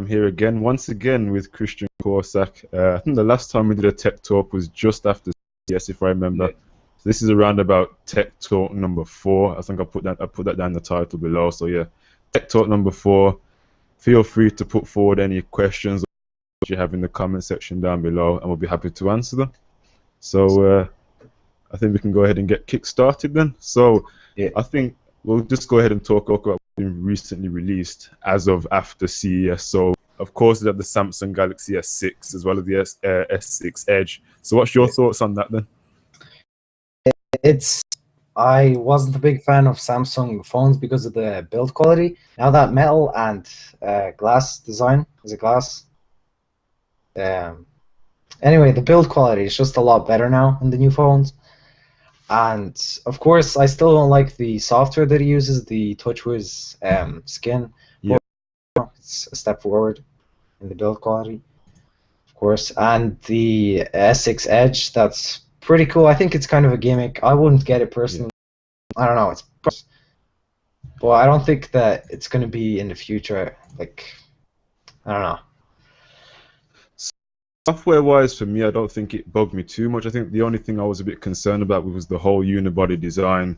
I'm here again, once again with Christian Korsak. I think the last time we did a tech talk was just after CES, if I remember. Yeah. So this is around about tech talk number 4. I think I put that down in the title below. So yeah, tech talk number 4. Feel free to put forward any questions you have in the comment section down below, and we'll be happy to answer them. So I think we can go ahead and get kick started then. So Yeah. I think we'll just go ahead and talk about what's been recently released as of after CES. So of course we have the Samsung Galaxy S6 as well as the S6 Edge. So what's your thoughts on that then? I wasn't a big fan of Samsung phones because of the build quality. Now that metal and glass design is a glass. Anyway, the build quality is just a lot better now in the new phones. And of course, I still don't like the software that it uses, the TouchWiz skin. Yeah. But it's a step forward in the build quality, of course. And the S6 Edge, that's pretty cool. I think it's kind of a gimmick. I wouldn't get it personally. Yeah. I don't know. But I don't think that it's going to be in the future. Like, I don't know. Software-wise, for me, I don't think it bugged me too much. I think the only thing I was a bit concerned about was the whole unibody design.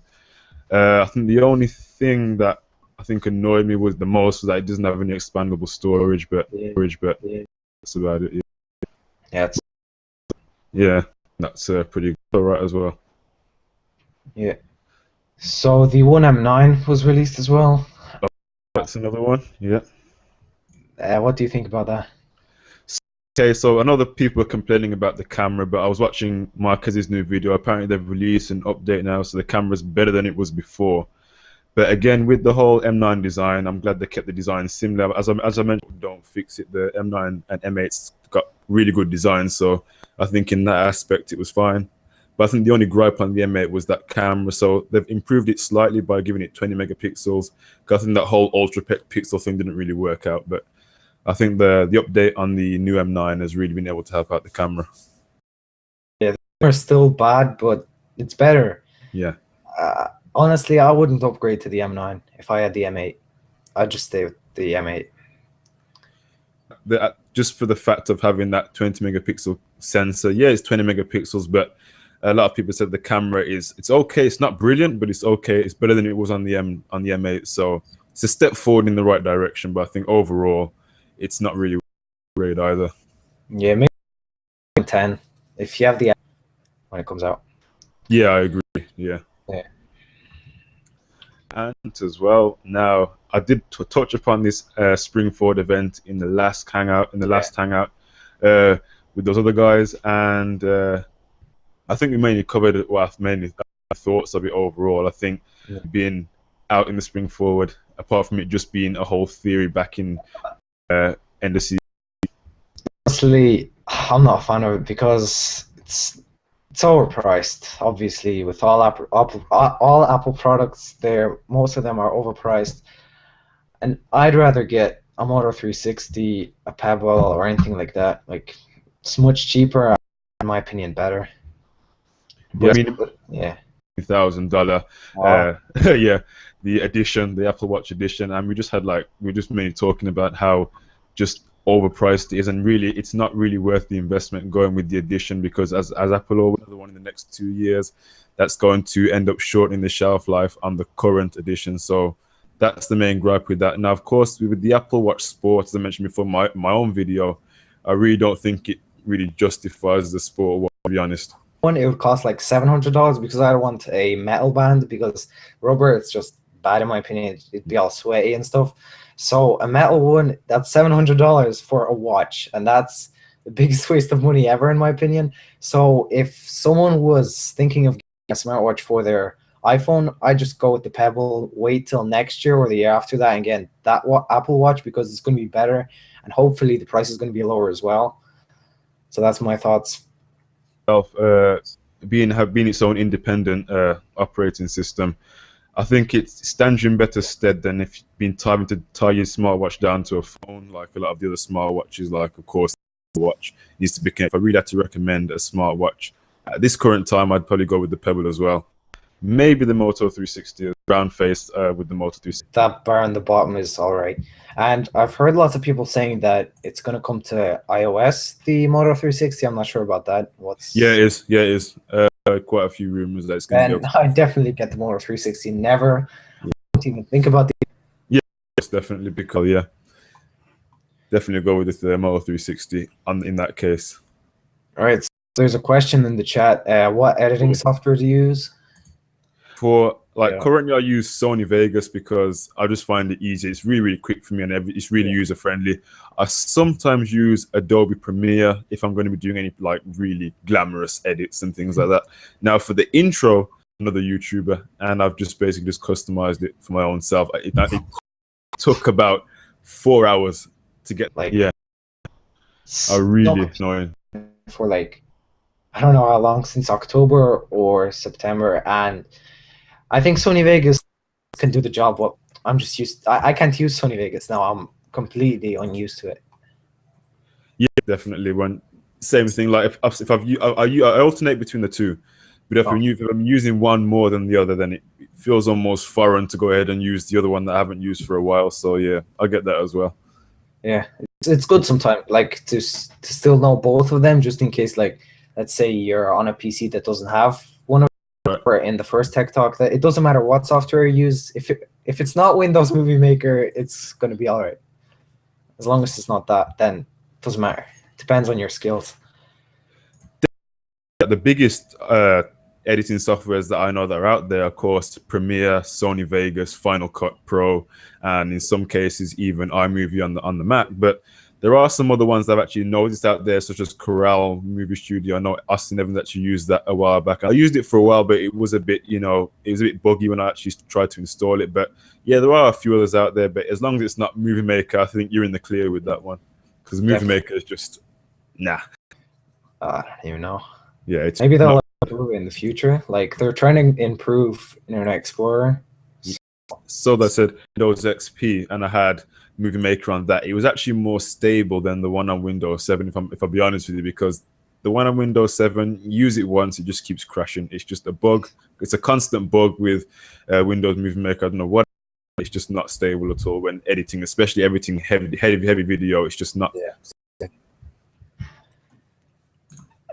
I think the only thing that I think annoyed me was the most was that it doesn't have any expandable storage, but that's about it. Yeah, that's pretty good, alright as well. Yeah. So the One M9 was released as well. Oh, that's another one. Yeah. What do you think about that? Okay, so I know that people are complaining about the camera, but I was watching Marquez's new video. Apparently they've released an update now, so the camera's better than it was before. But again, with the whole M9 design, I'm glad they kept the design similar. As I mentioned, don't fix it. The M9 and M8's got really good design, so I think in that aspect it was fine. But I think the only gripe on the M8 was that camera, so they've improved it slightly by giving it 20 megapixels. Because I think that whole ultra pixel thing didn't really work out, but I think the update on the new M9 has really been able to help out the camera. Yeah, the camera's still bad, but it's better. Yeah. Honestly, I wouldn't upgrade to the M9 if I had the M8. I'd just stay with the M8. Just for the fact of having that 20 megapixel sensor, yeah, it's 20 megapixels, but a lot of people said the camera it's okay. It's not brilliant, but it's okay. It's better than it was on the M8, so it's a step forward in the right direction. But I think overall, it's not really great either. Yeah, maybe 10 if you have the when it comes out. Yeah, I agree. Yeah. And as well, now I did touch upon this Spring Forward event in the last hangout, with those other guys, and I think we mainly covered it. Well, mainly thoughts of it overall. I think being out in the Spring Forward, apart from it just being a whole theory back in end of season. Honestly, I'm not a fan of it because it's overpriced. Obviously, with all Apple products, most of them are overpriced, and I'd rather get a Moto 360, a Pebble, or anything like that. Like, it's much cheaper, in my opinion, better. Yeah, I mean, yeah, $1,000. Yeah, the edition, the Apple Watch edition, and we were just mainly talking about how just overpriced it is, and really it's not really worth the investment going with the edition, because as Apple always the one in the next 2 years, that's going to end up shortening the shelf life on the current edition. So that's the main gripe with that. Now, of course, with the Apple Watch Sport, as I mentioned before, my own video, I really don't think it really justifies the Sport Watch, to be honest. It would cost like $700 because I don't want a metal band, because rubber, it's just bad in my opinion. It'd be all sweaty and stuff. So a metal one, that's $700 for a watch, and that's the biggest waste of money ever in my opinion. So if someone was thinking of getting a smartwatch for their iPhone, I just go with the Pebble, wait till next year or the year after that and get that Apple Watch, because it's going to be better, and hopefully the price is going to be lower as well. So that's my thoughts. Being its own independent operating system, I think it stands you in better stead than if you've been trying to tie your smartwatch down to a phone, like a lot of the other smartwatches, like, of course, the watch needs to be connected. If I really had to recommend a smartwatch at this current time, I'd probably go with the Pebble as well. maybe the Moto 360, brown face with the Moto 360. That bar on the bottom is all right. And I've heard lots of people saying that it's going to come to iOS, the Moto 360. I'm not sure about that. Yeah, it is. Yeah, it is. Quite a few rumors that it's going to go. I definitely get the Moto 360. Never don't even think about the. Yeah, it's definitely because definitely go with the Moto 360 in that case. All right. So there's a question in the chat. What editing software do you use? For currently, I use Sony Vegas because I just find it easy. It's really quick for me, and it's really user friendly. I sometimes use Adobe Premiere if I'm going to be doing any really glamorous edits and things like that. Now for the intro, another YouTuber, and I've just basically customized it for my own self. It took about 4 hours to get I really annoying for I don't know how long, since October or September, and I think Sony Vegas can do the job. What I'm just used. I can't use Sony Vegas now. I'm completely unused to it. Yeah, definitely. Same thing. Like if I alternate between the two, but if I'm using one more than the other, then it feels almost foreign to go ahead and use the other one that I haven't used for a while. So yeah, I get that as well. Yeah, it's good sometimes, to still know both of them, just in case, let's say you're on a PC that doesn't have one of them. Right. In the first Tech Talk, that it doesn't matter what software you use. If it's not Windows Movie Maker, it's going to be all right. As long as it's not that, then it doesn't matter. It depends on your skills. The biggest editing softwares that I know that are out there, of course, Premiere, Sony Vegas, Final Cut Pro, and in some cases even iMovie on the Mac. But there are some other ones that I've actually noticed out there, such as Corel Movie Studio. I know Austin Evans actually used that a while back. I used it for a while, but it was a bit, it was a bit buggy when I actually tried to install it. But yeah, there are a few others out there. But as long as it's not Movie Maker, I think you're in the clear with that one, because Movie Maker is just nah. I don't even know. Yeah, maybe they'll improve in the future. They're trying to improve Internet Explorer. So that said Windows XP, and I had Movie Maker on that. It was actually more stable than the one on Windows 7, if I'll be honest with you, because the one on Windows 7, use it once, it just keeps crashing. It's just a bug. It's a constant bug with Windows Movie Maker. I don't know what. It's just not stable at all when editing, especially everything heavy video. It's just not. Yeah.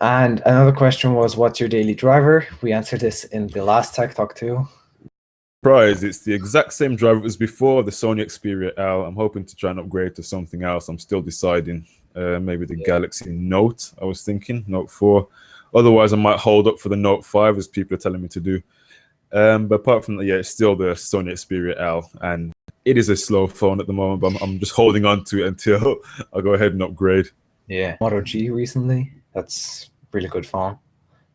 And another question was, what's your daily driver? We answered this in the last Tech Talk too. Surprise, it's the exact same driver as before, the Sony Xperia L. I'm hoping to try and upgrade to something else. I'm still deciding. Maybe the Galaxy Note, I was thinking, Note 4. Otherwise, I might hold up for the Note 5, as people are telling me to do. But apart from that, yeah, it's still the Sony Xperia L. And it is a slow phone at the moment, but I'm just holding on to it until I go ahead and upgrade. Yeah, Moto G recently. That's a really good phone.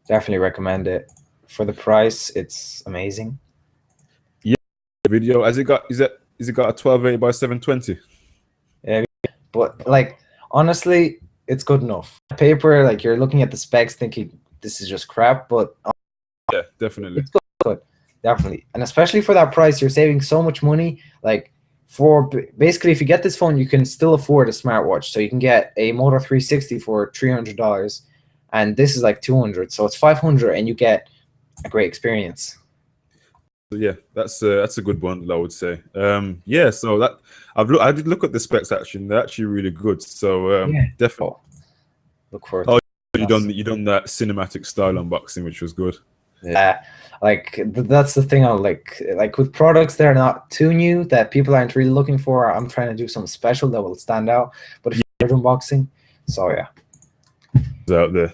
Definitely recommend it. For the price, it's amazing. Video, is it got a 1280 by 720? Yeah, but honestly, it's good enough. Paper, you're looking at the specs thinking this is just crap, but yeah, definitely, it's good, definitely. And especially for that price, you're saving so much money. For basically, if you get this phone, you can still afford a smartwatch. So you can get a Moto 360 for $300, and this is $200, so it's $500, and you get a great experience. So yeah, that's a good one, I would say. Yeah, so that I did look at the specs actually, and they're actually really good. So definitely look forward. Oh, you done that cinematic style unboxing, which was good. Yeah, that's the thing. I like with products that are not too new that people aren't really looking for. I'm trying to do something special that will stand out. But if you're unboxing, so yeah, it's out there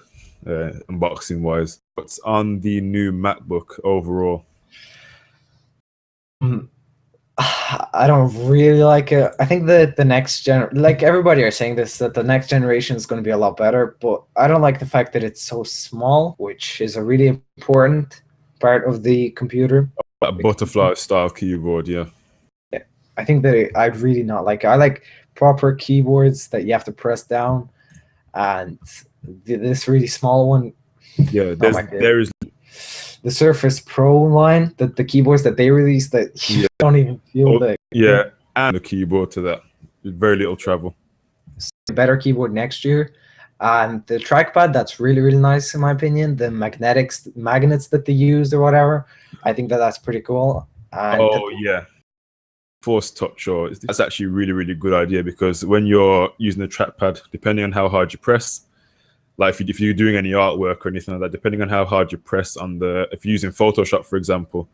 unboxing wise. What's on the new MacBook overall? I don't really like it. I think that the next everybody are saying this, that the next generation is going to be a lot better, but I don't like the fact that it's so small, which is a really important part of the computer. A butterfly style keyboard, yeah. I think that I'd really not like it. I like proper keyboards that you have to press down, and this really small one. Yeah, there is the Surface Pro line, the keyboards that they released, that you don't even feel that. Yeah, and the keyboard to that. Very little travel. A better keyboard next year. And the trackpad, that's really, really nice in my opinion. The magnets that they used or whatever, I think that that's pretty cool. And Oh yeah, force touch, or that's actually a really, really good idea, because when you're using the trackpad, depending on how hard you press, like if you're doing any artwork or anything like that, depending on how hard you press on if you're using Photoshop, for example,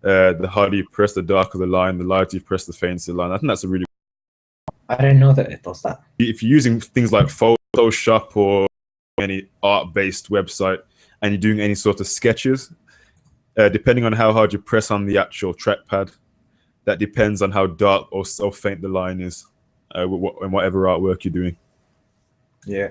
the harder you press, the darker the line, the lighter you press, the fainter the line. I think that's a really. I didn't know that it does that. If you're using things like Photoshop or any art-based website, and you're doing any sort of sketches, depending on how hard you press on the actual trackpad, that depends on how dark or so faint the line is in whatever artwork you're doing. Yeah.